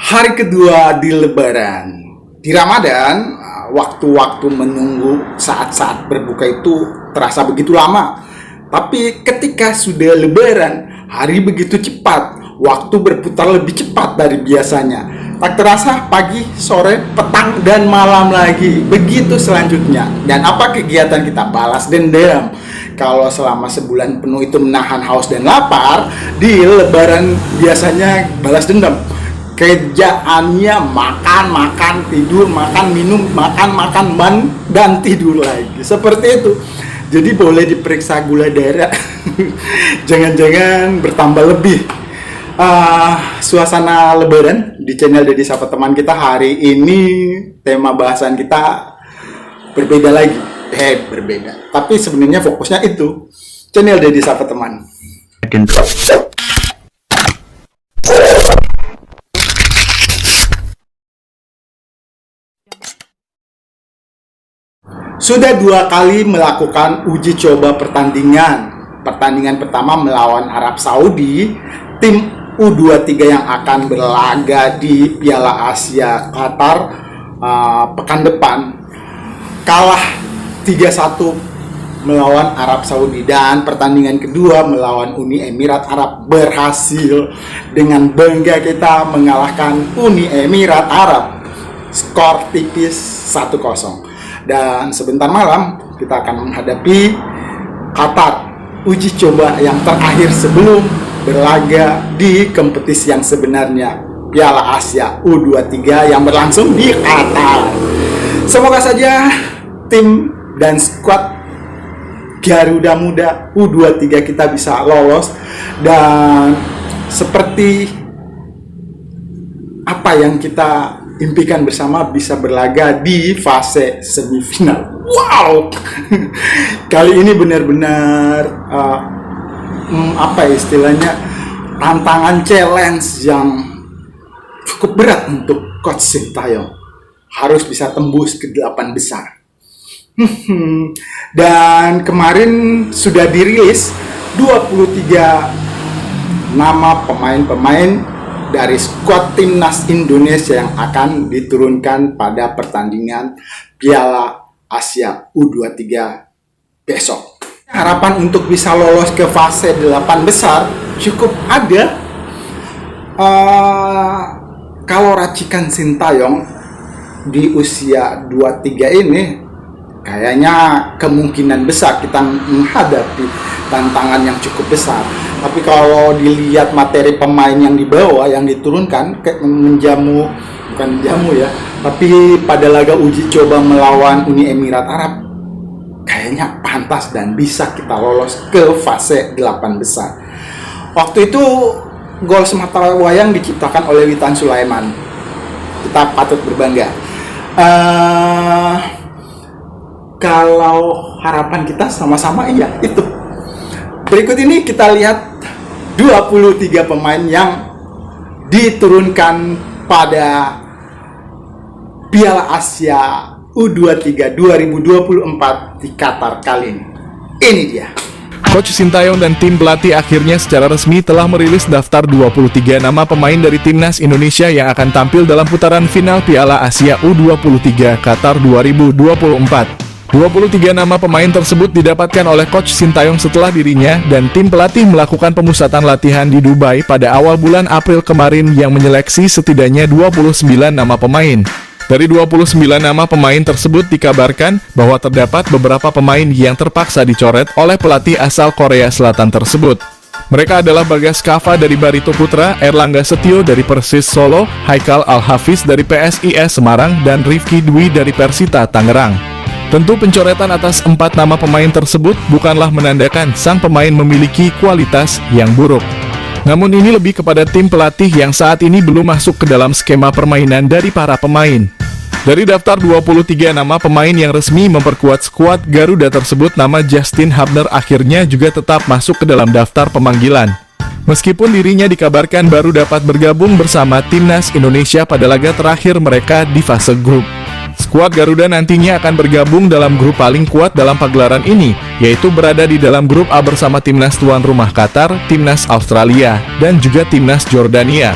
Hari kedua di Lebaran. Di Ramadan, waktu-waktu menunggu saat-saat berbuka itu terasa begitu lama. Tapi ketika sudah Lebaran, hari begitu cepat. Waktu berputar lebih cepat dari biasanya. Tak terasa pagi, sore, petang, dan malam lagi. Begitu selanjutnya. Dan apa kegiatan kita? Balas dendam. Kalau selama sebulan penuh itu menahan haus dan lapar, di Lebaran biasanya balas dendam. Kerjaannya makan, tidur, makan, minum, makan, dan tidur lagi. Seperti itu. Jadi boleh diperiksa gula darah. Jangan-jangan bertambah lebih. Suasana Lebaran di channel Dedi Sapa Teman kita hari ini, tema bahasan kita berbeda lagi. Berbeda. Tapi sebenarnya fokusnya itu channel Dedi Sapa Teman. Sudah 2 kali melakukan uji coba pertandingan. Pertandingan pertama melawan Arab Saudi, tim U23 yang akan berlaga di Piala Asia Qatar pekan depan, kalah 3-1 melawan Arab Saudi. Dan pertandingan kedua melawan Uni Emirat Arab berhasil. Dengan bangga kita mengalahkan Uni Emirat Arab, skor tipis 1-0. Dan sebentar malam kita akan menghadapi Qatar, uji coba yang terakhir sebelum berlaga di kompetisi yang sebenarnya, Piala Asia U23 yang berlangsung di Qatar. Semoga saja tim dan skuad Garuda Muda U23 kita bisa lolos, dan seperti apa yang kita impikan bersama, bisa berlaga di fase semifinal. Wow, kali ini benar-benar apa istilahnya, tantangan challenge yang cukup berat untuk Coach Sintayong. Harus bisa tembus ke 8 besar. Dan kemarin sudah dirilis 23 nama pemain-pemain dari skuad timnas Indonesia yang akan diturunkan pada pertandingan Piala Asia U23 besok. Harapan untuk bisa lolos ke fase 8 besar cukup ada. Kalau racikan Sintayong di usia 23 ini, kayaknya kemungkinan besar kita menghadapi tantangan yang cukup besar. Tapi kalau dilihat materi pemain yang dibawa, yang diturunkan, kayak bukan menjamu ya, tapi pada laga uji coba melawan Uni Emirat Arab, kayaknya pantas dan bisa kita lolos ke fase 8 besar. Waktu itu gol semata wayang diciptakan oleh Witan Sulaiman. Kita patut berbangga. Kalau harapan kita sama-sama iya itu. Berikut ini kita lihat 23 pemain yang diturunkan pada Piala Asia U23 2024 di Qatar kali ini. Ini dia. Coach Sintayong dan tim pelatih akhirnya secara resmi telah merilis daftar 23 nama pemain dari timnas Indonesia yang akan tampil dalam putaran final Piala Asia U23 Qatar 2024. 23 nama pemain tersebut didapatkan oleh Coach Sintayong setelah dirinya dan tim pelatih melakukan pemusatan latihan di Dubai pada awal bulan April kemarin yang menyeleksi setidaknya 29 nama pemain. Dari 29 nama pemain tersebut dikabarkan bahwa terdapat beberapa pemain yang terpaksa dicoret oleh pelatih asal Korea Selatan tersebut. Mereka adalah Bagas Kava dari Barito Putra, Erlangga Setio dari Persis Solo, Haikal Al-Hafiz dari PSIS Semarang, dan Rifki Dwi dari Persita Tangerang. Tentu pencoretan atas 4 nama pemain tersebut bukanlah menandakan sang pemain memiliki kualitas yang buruk. Namun ini lebih kepada tim pelatih yang saat ini belum masuk ke dalam skema permainan dari para pemain. Dari daftar 23 nama pemain yang resmi memperkuat skuad Garuda tersebut, nama Justin Hubner akhirnya juga tetap masuk ke dalam daftar pemanggilan. Meskipun dirinya dikabarkan baru dapat bergabung bersama timnas Indonesia pada laga terakhir mereka di fase grup. Skuad Garuda nantinya akan bergabung dalam grup paling kuat dalam pagelaran ini, yaitu berada di dalam grup A bersama timnas tuan rumah Qatar, timnas Australia, dan juga timnas Jordania.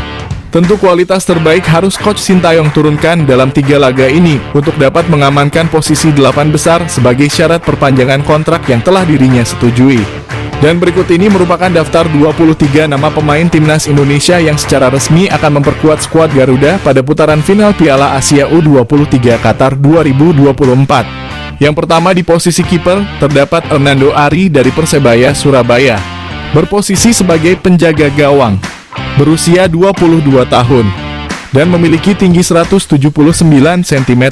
Tentu kualitas terbaik harus Coach Sintayong turunkan dalam 3 laga ini untuk dapat mengamankan posisi 8 besar sebagai syarat perpanjangan kontrak yang telah dirinya setujui. Dan berikut ini merupakan daftar 23 nama pemain Timnas Indonesia yang secara resmi akan memperkuat skuad Garuda pada putaran final Piala Asia U23 Qatar 2024. Yang pertama di posisi kiper, terdapat Hernando Ari dari Persebaya Surabaya. Berposisi sebagai penjaga gawang. Berusia 22 tahun dan memiliki tinggi 179 cm.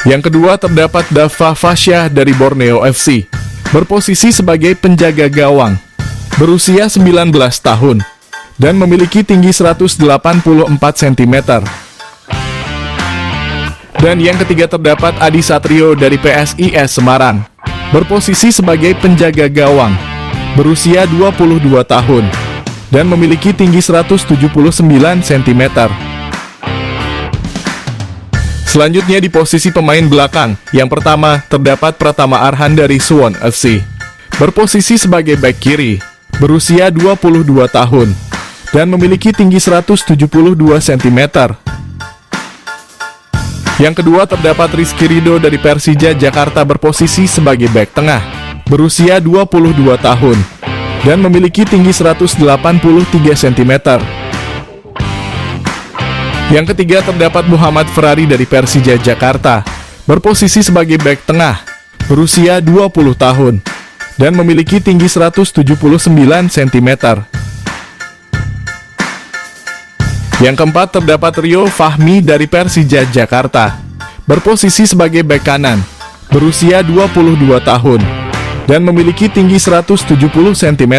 Yang kedua terdapat Dava Fasya dari Borneo FC. Berposisi sebagai penjaga gawang. Berusia 19 tahun dan memiliki tinggi 184 cm. Dan yang ketiga terdapat Adi Satrio dari PSIS Semarang. Berposisi sebagai penjaga gawang. Berusia 22 tahun dan memiliki tinggi 179 cm. Selanjutnya di posisi pemain belakang, yang pertama terdapat Pratama Arhan dari Suwon FC. Berposisi sebagai bek kiri, berusia 22 tahun dan memiliki tinggi 172 cm. Yang kedua terdapat Rizky Ridho dari Persija Jakarta berposisi sebagai bek tengah. Berusia 22 tahun dan memiliki tinggi 183 cm. Yang ketiga terdapat Muhammad Ferrari dari Persija Jakarta, berposisi sebagai bek tengah, berusia 20 tahun dan memiliki tinggi 179 cm. Yang keempat terdapat Rio Fahmi dari Persija Jakarta, berposisi sebagai bek kanan, berusia 22 tahun dan memiliki tinggi 170 cm.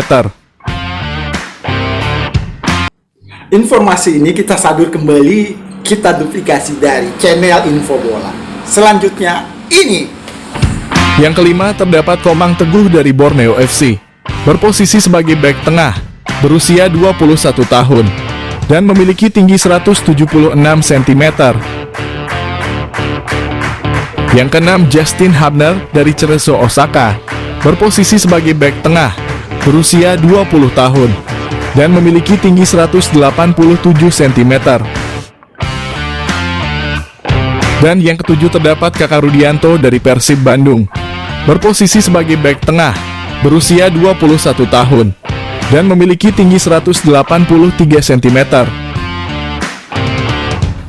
Informasi ini kita sadur kembali, kita duplikasi dari channel Info Bola. Selanjutnya ini. Yang kelima terdapat Komang Teguh dari Borneo FC. Berposisi sebagai bek tengah, berusia 21 tahun dan memiliki tinggi 176 cm. Yang keenam Justin Hubner dari Cerezo Osaka. Berposisi sebagai bek tengah, berusia 20 tahun dan memiliki tinggi 187 cm. Dan yang ketujuh terdapat Kakak Rudianto dari Persib Bandung. Berposisi sebagai bek tengah, berusia 21 tahun dan memiliki tinggi 183 cm.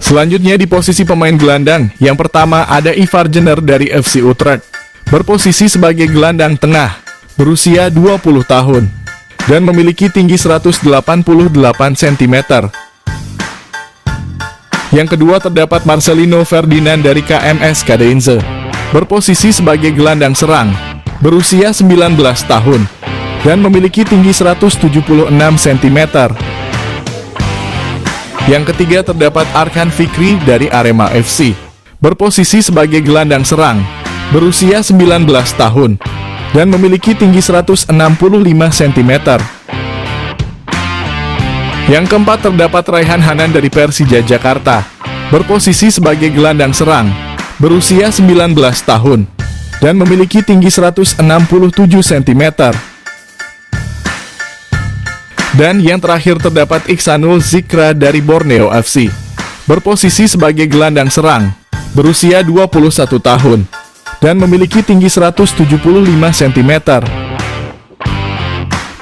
Selanjutnya di posisi pemain gelandang, yang pertama ada Ivar Jenner dari FC Utrecht. Berposisi sebagai gelandang tengah, berusia 20 tahun dan memiliki tinggi 188 cm. Yang kedua terdapat Marcelino Ferdinand dari KMS Kadeinze. Berposisi sebagai gelandang serang, berusia 19 tahun dan memiliki tinggi 176 cm. Yang ketiga terdapat Arkan Fikri dari Arema FC. Berposisi sebagai gelandang serang, berusia 19 tahun dan memiliki tinggi 165 cm. Yang keempat terdapat Raihan Hanan dari Persija Jakarta. Berposisi sebagai gelandang serang, berusia 19 tahun dan memiliki tinggi 167 cm. Dan yang terakhir terdapat Iksanul Zikra dari Borneo FC. Berposisi sebagai gelandang serang, berusia 21 tahun dan memiliki tinggi 175 cm.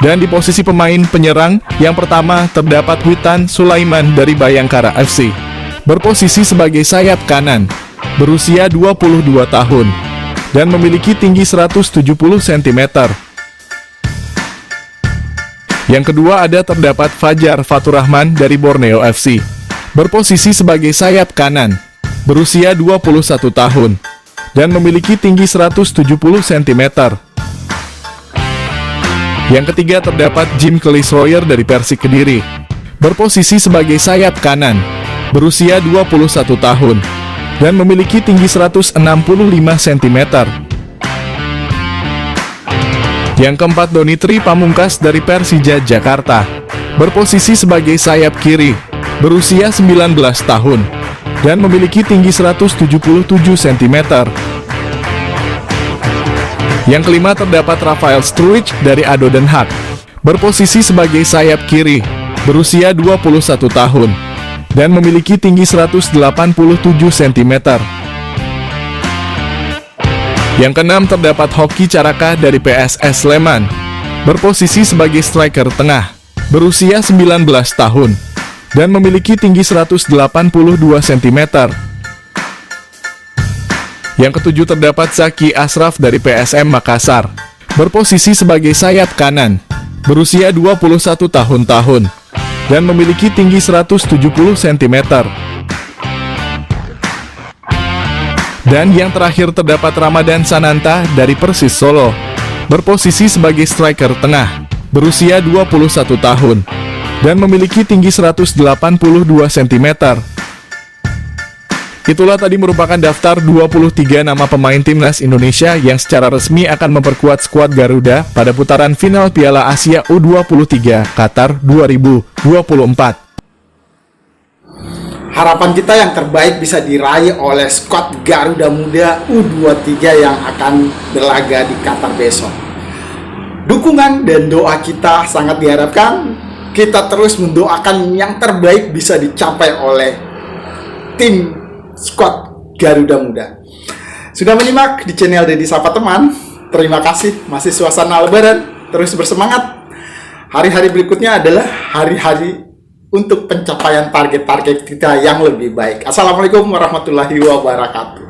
Dan di posisi pemain penyerang, yang pertama terdapat Witan Sulaiman dari Bayangkara FC. Berposisi sebagai sayap kanan, berusia 22 tahun dan memiliki tinggi 170 cm. Yang kedua ada terdapat Fajar Faturrahman dari Borneo FC. Berposisi sebagai sayap kanan, berusia 21 tahun dan memiliki tinggi 170 cm. Yang ketiga terdapat Jim Kelly-Sroyer dari Persik Kediri. Berposisi sebagai sayap kanan, berusia 21 tahun dan memiliki tinggi 165 cm. Yang keempat Donitri Pamungkas dari Persija Jakarta. Berposisi sebagai sayap kiri, berusia 19 tahun dan memiliki tinggi 177 cm. Yang kelima terdapat Rafael Struijk dari ADO Den Haag. Berposisi sebagai sayap kiri, berusia 21 tahun, dan memiliki tinggi 187 cm. Yang keenam terdapat Hoki Caraka dari PSS Sleman, berposisi sebagai striker tengah, berusia 19 tahun, dan memiliki tinggi 182 cm. Yang ketujuh terdapat Zaki Ashraf dari PSM Makassar, berposisi sebagai sayap kanan, berusia 21 tahun, dan memiliki tinggi 170 cm. Dan yang terakhir terdapat Ramadan Sananta dari Persis Solo, berposisi sebagai striker tengah, berusia 21 tahun, dan memiliki tinggi 182 cm. Itulah tadi merupakan daftar 23 nama pemain timnas Indonesia yang secara resmi akan memperkuat skuad Garuda pada putaran final Piala Asia U23 Qatar 2024. Harapan kita yang terbaik bisa diraih oleh skuad Garuda Muda U23 yang akan berlaga di Qatar besok. Dukungan dan doa kita sangat diharapkan. Kita terus mendoakan yang terbaik bisa dicapai oleh tim skuad Garuda Muda. Sudah menyimak di channel Deddy Sapa Teman. Terima kasih, masih suasana Lebaran. Terus bersemangat. Hari-hari berikutnya adalah hari-hari untuk pencapaian target-target kita yang lebih baik. Assalamualaikum warahmatullahi wabarakatuh.